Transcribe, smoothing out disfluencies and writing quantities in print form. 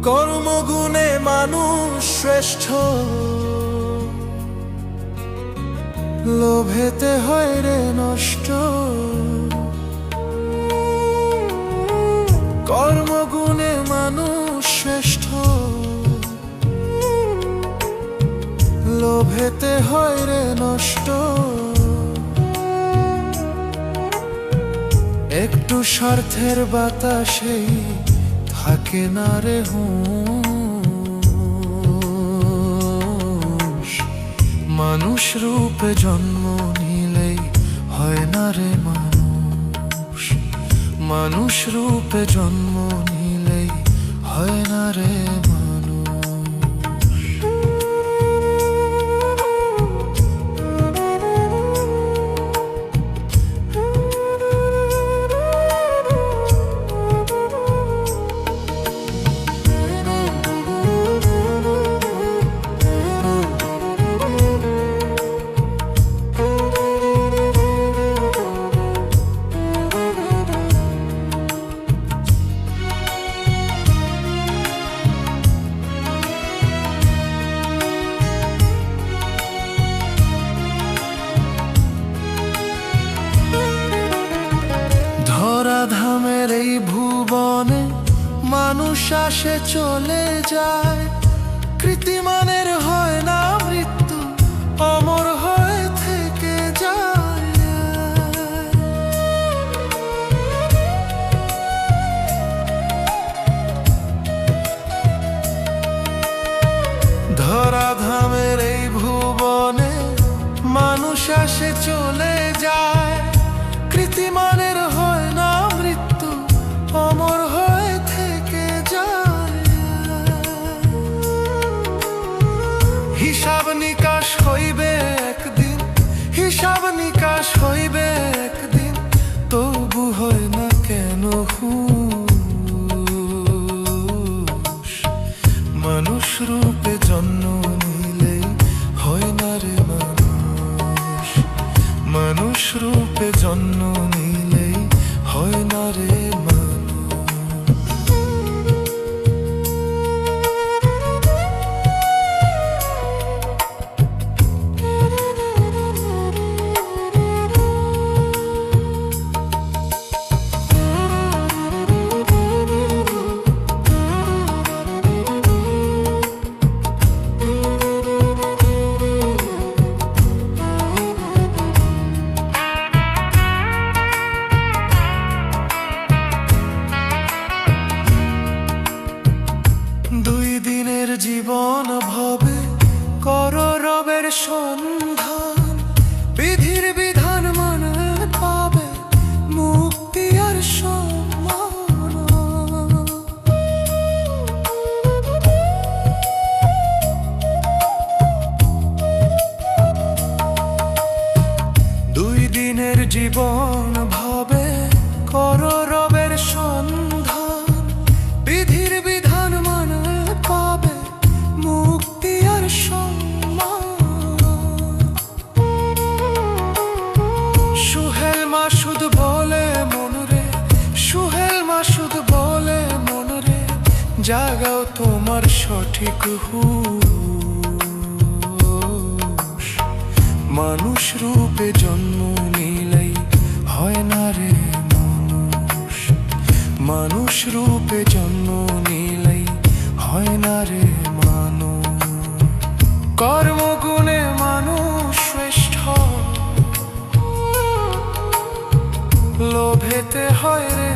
কর্মগুণে মানুষ শ্রেষ্ঠ, লোভেতে হয় রে নষ্ট। কর্মগুণে মানুষ শ্রেষ্ঠ, লোভেতে হয় রে নষ্ট। একটু স্বার্থের বাতাসেই থাকে না রে হুঁশ। মানুষ রূপে জন্ম নিলেই হয় না রে মানুষ। মানুষ রূপে জন্ম নিলেই হয় না রে মানুষ। ধরাধামের এই ভুবনে মানুষ আসে চলে যায়, কৃতিমানের হয় না মৃত্যু, অমর হয়ে থেকে যায়। ধরাধামের এই ভুবনে মানুষ আসে চলে যায়, কৃতিমানের হয় না মৃত্যু, অমর হয়ে থেকে যায়। হিসাব নিকাশ হইবে একদিন, হিসাব নিকাশ হইবে একদিন, তবু হয় না কেন হুঁশ। মানুষ রূপে জন্ম নিলেই হয় না রে মানুষ। মানুষ রূপে জন্ম নিলেই হয় না রে মানুষ। জীবন ভবে কর রবের সন্ধান, বিধির বিধান মানে পাবে মুক্তি আর সম্মান। দুই দিনের জীবন ভবে কর রবের সন্ধান, বিধির বিধান মানে পাবে মুক্তি আর সম্মান। সুহেল মাসুদ বলে মনরে, সুহেল মাসুদ বলে মনরে, জাগাও তোমার সঠিক হুঁশ। মানুষ রূপে জন্ম নিলেই হয় না রে মানুষ। মানুষ রূপে জন্ম নিলেই হয় না রে মানুষ। কর্মগুণে মানুষ শ্রেষ্ঠ, লোভেতে হয় রে